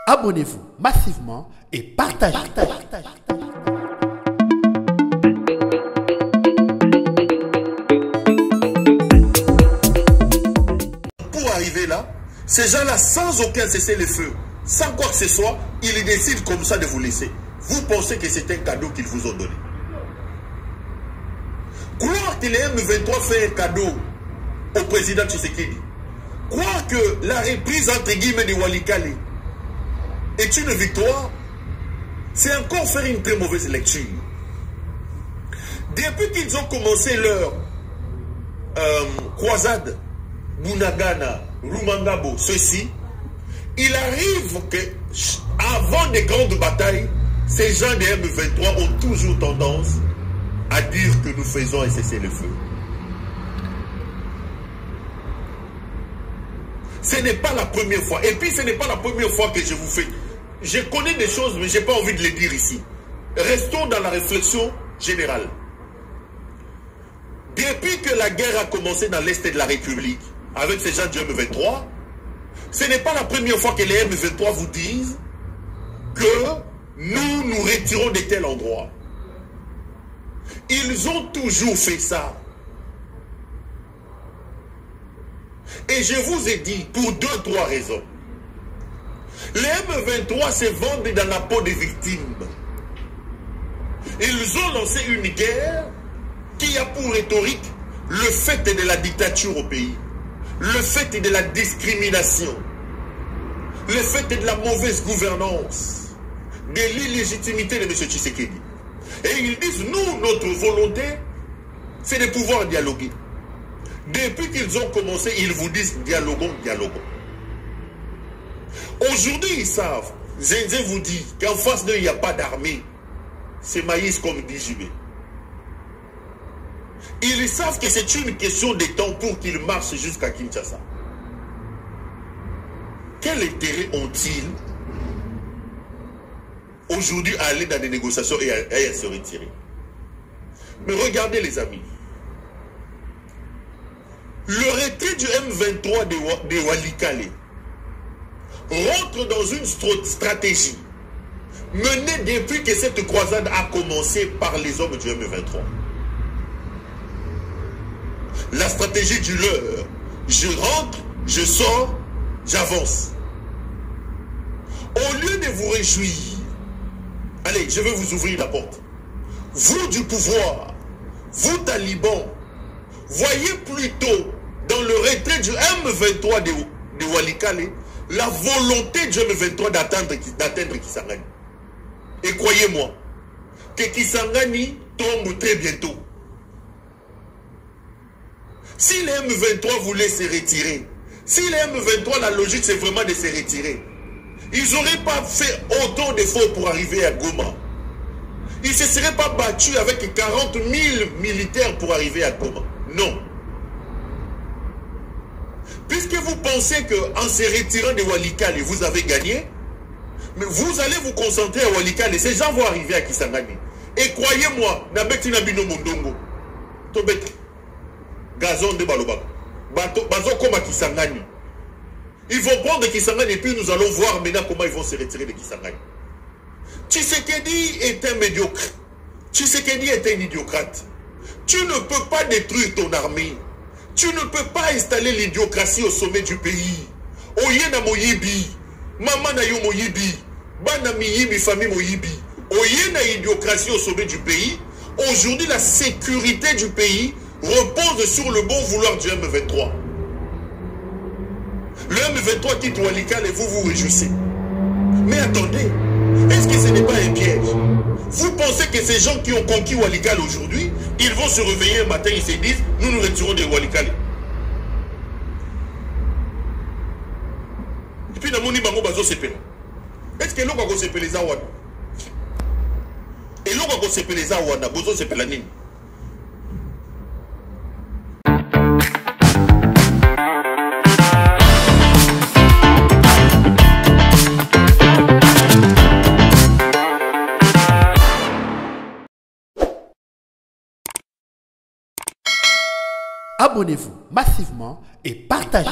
Abonnez-vous massivement et partagez. Pour arriver là, ces gens-là, sans aucun cessez-le-feu, sans quoi que ce soit, ils décident comme ça de vous laisser. Vous pensez que c'est un cadeau qu'ils vous ont donné. Croire que les M23 fait un cadeau au président Tshisekedi, croire que la reprise entre guillemets de Walikale est une victoire, c'est encore faire une très mauvaise lecture. Depuis qu'ils ont commencé leur croisade, Bunagana, Rumangabo, ceci, il arrive que avant des grandes batailles, ces gens des M23 ont toujours tendance à dire que nous faisons un cessez-le-feu. Ce n'est pas la première fois. Et puis ce n'est pas la première fois que je vous fais. Je connais des choses, mais je n'ai pas envie de les dire ici. Restons dans la réflexion générale. Depuis que la guerre a commencé dans l'Est de la République, avec ces gens du M23, ce n'est pas la première fois que les M23 vous disent que nous nous retirons de tel endroit. Ils ont toujours fait ça. Et je vous ai dit pour 2-3 raisons. Les M23 se vendent dans la peau des victimes. Ils ont lancé une guerre qui a pour rhétorique le fait de la dictature au pays, le fait de la discrimination, le fait de la mauvaise gouvernance, de l'illégitimité de M. Tshisekedi. Et ils disent, nous, notre volonté, c'est de pouvoir dialoguer. Depuis qu'ils ont commencé, ils vous disent, dialoguons, dialoguons. Aujourd'hui, ils savent, Zenze vous dit qu'en face d'eux, il n'y a pas d'armée. C'est maïs comme dit JB. Ils savent que c'est une question de temps pour qu'ils marchent jusqu'à Kinshasa. Quel intérêt ont-ils aujourd'hui à aller dans des négociations et à se retirer? Mais regardez les amis. Le retrait du M23 de Walikale rentre dans une stratégie menée depuis que cette croisade a commencé par les hommes du M23. La stratégie du leur, je rentre, je sors, j'avance. Au lieu de vous réjouir, allez, je vais vous ouvrir la porte. Vous du pouvoir, vous talibans, voyez plutôt dans le retrait du M23 de Walikale la volonté du M23 d'atteindre Kisangani. Et croyez-moi, que Kisangani tombe très bientôt. Si les M23 voulaient se retirer, si les M23, la logique c'est vraiment de se retirer, ils n'auraient pas fait autant d'efforts pour arriver à Goma. Ils ne se seraient pas battus avec 40 000 militaires pour arriver à Goma. Non. Puisque vous pensez qu'en se retirant de Walikale, vous avez gagné, mais vous allez vous concentrer à Walikale, ces gens vont arriver à Kisangani. Et croyez-moi, Nabeti Nabino Mondongo, Tobet, Gazon de Balobak, Bazo comme à Kisangani. Ils vont prendre Kisangani et puis nous allons voir maintenant comment ils vont se retirer de Kisangani. Tshisekedi est un médiocre. Tshisekedi est un idiocrate. Tu ne peux pas détruire ton armée. Tu ne peux pas installer l'idiocratie au sommet du pays. Oyena Moyibi, Maman na yo Moyibi, Bana Miyibi, famille Moyibi. Oyena idiocratie au sommet du pays. Aujourd'hui, la sécurité du pays repose sur le bon vouloir du M23. Le M23 quitte Walikale et vous vous réjouissez. Mais attendez, est-ce que ce n'est pas un piège? Vous pensez que ces gens qui ont conquis Walikale aujourd'hui, ils vont se réveiller un matin, ils se disent, nous nous retirons de Walikale. Et puis, dans mon imango, bazo sepela. Est-ce que l'on va se les awana? Et l'on va se les awana, bazo sepela nini? Abonnez-vous massivement et partagez.